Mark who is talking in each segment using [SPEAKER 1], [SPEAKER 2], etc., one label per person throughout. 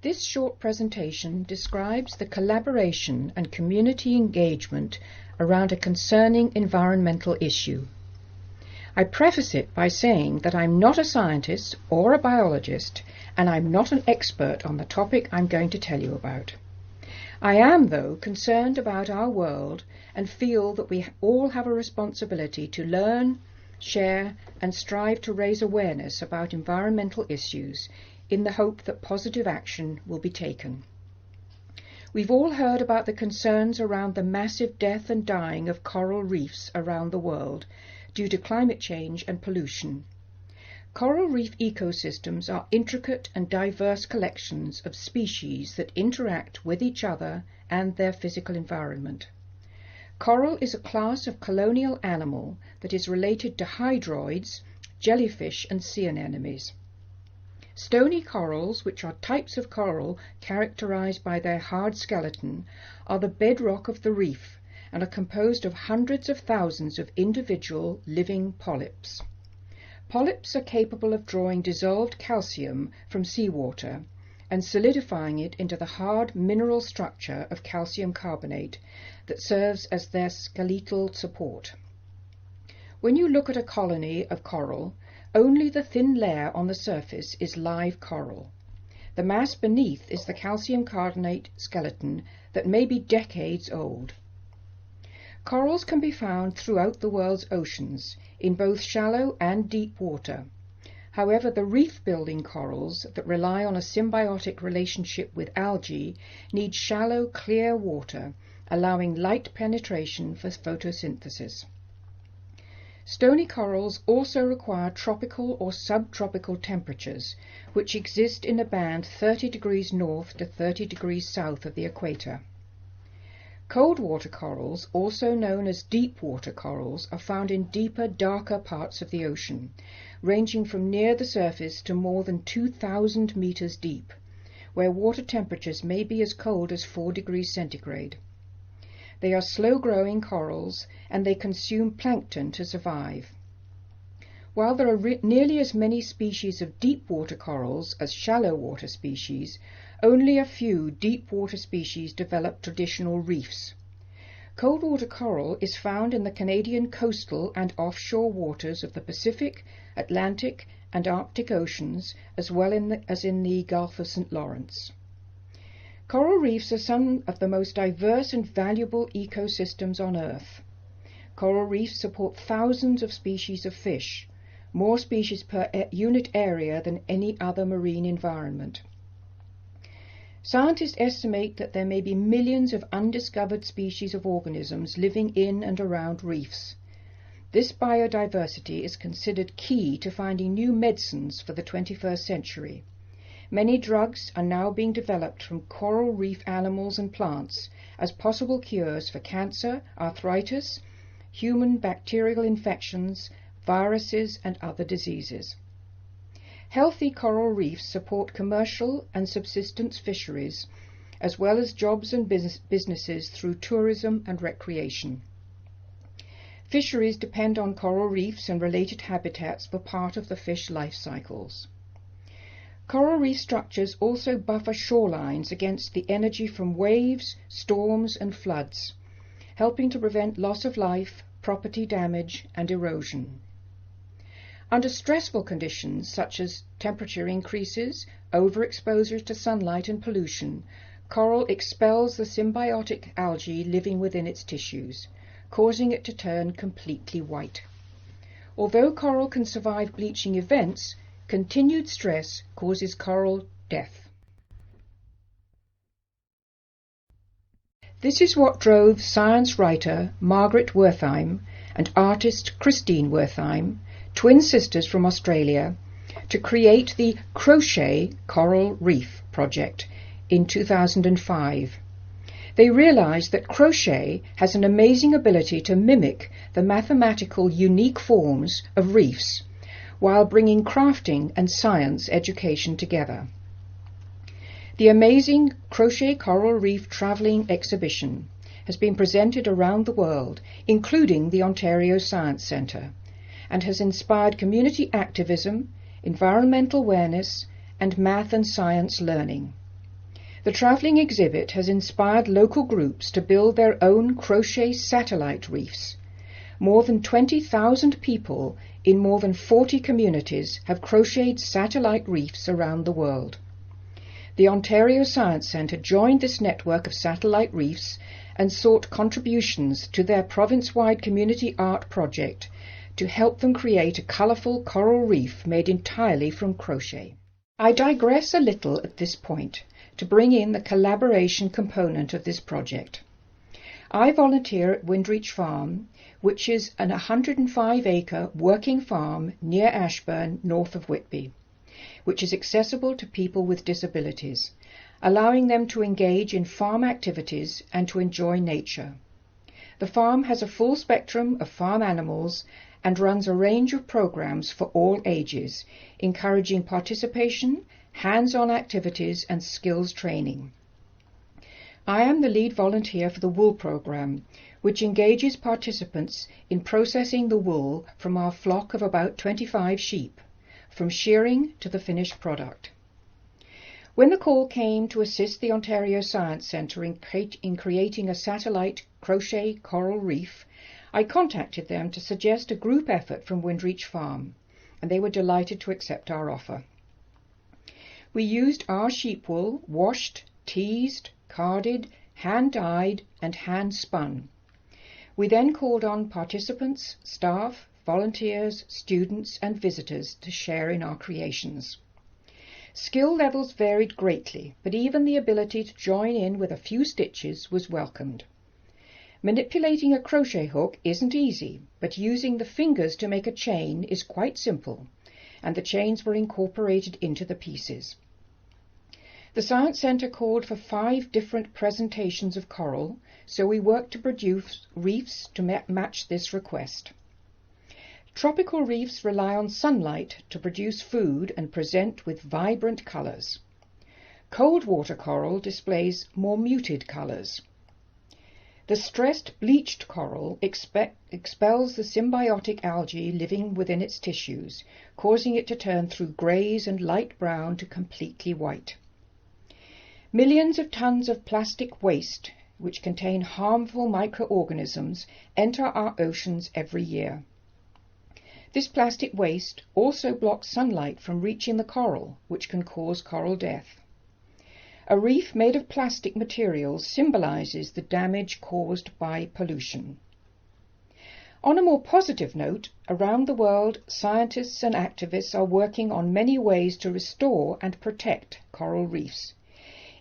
[SPEAKER 1] This short presentation describes the collaboration and community engagement around a concerning environmental issue. I preface it by saying that I'm not a scientist or a biologist, and I'm not an expert on the topic I'm going to tell you about. I am, though, concerned about our world and feel that we all have a responsibility to learn, share, and strive to raise awareness about environmental issues in the hope that positive action will be taken. We've all heard about the concerns around the massive death and dying of coral reefs around the world due to climate change and pollution. Coral reef ecosystems are intricate and diverse collections of species that interact with each other and their physical environment. Coral is a class of colonial animal that is related to hydroids, jellyfish, and sea anemones. Stony corals, which are types of coral characterized by their hard skeleton, are the bedrock of the reef and are composed of hundreds of thousands of individual living polyps. Polyps are capable of drawing dissolved calcium from seawater and solidifying it into the hard mineral structure of calcium carbonate that serves as their skeletal support. When you look at a colony of coral, only the thin layer on the surface is live coral. The mass beneath is the calcium carbonate skeleton that may be decades old. Corals can be found throughout the world's oceans, in both shallow and deep water. However, the reef-building corals that rely on a symbiotic relationship with algae need shallow, clear water, allowing light penetration for photosynthesis. Stony corals also require tropical or subtropical temperatures, which exist in a band 30 degrees north to 30 degrees south of the equator. Cold water corals, also known as deep water corals, are found in deeper, darker parts of the ocean, ranging from near the surface to more than 2,000 meters deep, where water temperatures may be as cold as 4 degrees centigrade. They are slow-growing corals, and they consume plankton to survive. While there are nearly as many species of deep-water corals as shallow-water species, only a few deep-water species develop traditional reefs. Cold-water coral is found in the Canadian coastal and offshore waters of the Pacific, Atlantic, and Arctic Oceans, as well as in the Gulf of St. Lawrence. Coral reefs are some of the most diverse and valuable ecosystems on Earth. Coral reefs support thousands of species of fish, more species per unit area than any other marine environment. Scientists estimate that there may be millions of undiscovered species of organisms living in and around reefs. This biodiversity is considered key to finding new medicines for the 21st century. Many drugs are now being developed from coral reef animals and plants as possible cures for cancer, arthritis, human bacterial infections, viruses, and other diseases. Healthy coral reefs support commercial and subsistence fisheries, as well as jobs and businesses through tourism and recreation. Fisheries depend on coral reefs and related habitats for part of the fish life cycles. Coral reef structures also buffer shorelines against the energy from waves, storms, and floods, helping to prevent loss of life, property damage, and erosion. Under stressful conditions such as temperature increases, overexposure to sunlight, and pollution, coral expels the symbiotic algae living within its tissues, causing it to turn completely white. Although coral can survive bleaching events, continued stress causes coral death. This is what drove science writer Margaret Wertheim and artist Christine Wertheim, twin sisters from Australia, to create the Crochet Coral Reef project in 2005. They realized that crochet has an amazing ability to mimic the mathematical unique forms of reefs while bringing crafting and science education together. The amazing Crochet Coral Reef Travelling Exhibition has been presented around the world, including the Ontario Science Centre, and has inspired community activism, environmental awareness, and math and science learning. The travelling exhibit has inspired local groups to build their own crochet satellite reefs. More than 20,000 people in more than 40 communities have crocheted satellite reefs around the world. The Ontario Science Centre joined this network of satellite reefs and sought contributions to their province-wide community art project to help them create a colourful coral reef made entirely from crochet. I digress a little at this point to bring in the collaboration component of this project. I volunteer at Windreach Farm, which is an 105-acre working farm near Ashburn, north of Whitby, which is accessible to people with disabilities, allowing them to engage in farm activities and to enjoy nature. The farm has a full spectrum of farm animals and runs a range of programs for all ages, encouraging participation, hands-on activities and skills training. I am the lead volunteer for the wool program, which engages participants in processing the wool from our flock of about 25 sheep, from shearing to the finished product. When the call came to assist the Ontario Science Centre in creating a satellite crochet coral reef, I contacted them to suggest a group effort from Windreach Farm, and they were delighted to accept our offer. We used our sheep wool, washed, teased, carded, hand-dyed and hand-spun. We then called on participants, staff, volunteers, students and visitors to share in our creations. Skill levels varied greatly, but even the ability to join in with a few stitches was welcomed. Manipulating a crochet hook isn't easy, but using the fingers to make a chain is quite simple, and the chains were incorporated into the pieces. The Science Centre called for 5 different presentations of coral, so we worked to produce reefs to match this request. Tropical reefs rely on sunlight to produce food and present with vibrant colours. Cold water coral displays more muted colours. The stressed bleached coral expels the symbiotic algae living within its tissues, causing it to turn through greys and light brown to completely white. Millions of tons of plastic waste, which contain harmful microorganisms, enter our oceans every year. This plastic waste also blocks sunlight from reaching the coral, which can cause coral death. A reef made of plastic materials symbolizes the damage caused by pollution. On a more positive note, around the world, scientists and activists are working on many ways to restore and protect coral reefs,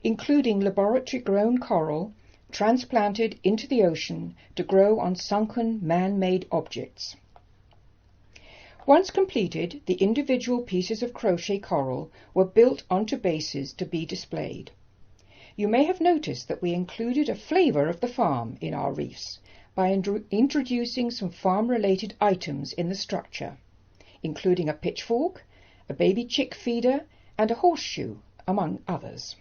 [SPEAKER 1] including laboratory-grown coral transplanted into the ocean to grow on sunken man-made objects. Once completed, the individual pieces of crochet coral were built onto bases to be displayed. You may have noticed that we included a flavour of the farm in our reefs by introducing some farm-related items in the structure, including a pitchfork, a baby chick feeder and a horseshoe, among others.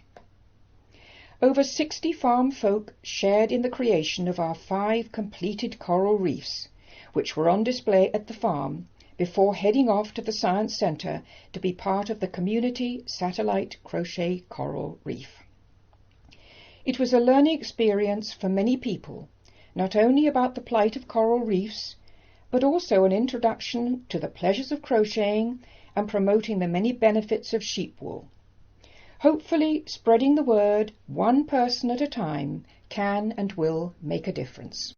[SPEAKER 1] Over 60 farm folk shared in the creation of our 5 completed coral reefs, which were on display at the farm before heading off to the Science Centre to be part of the community satellite crochet coral reef. It was a learning experience for many people, not only about the plight of coral reefs, but also an introduction to the pleasures of crocheting and promoting the many benefits of sheep wool. Hopefully, spreading the word, one person at a time, can and will make a difference.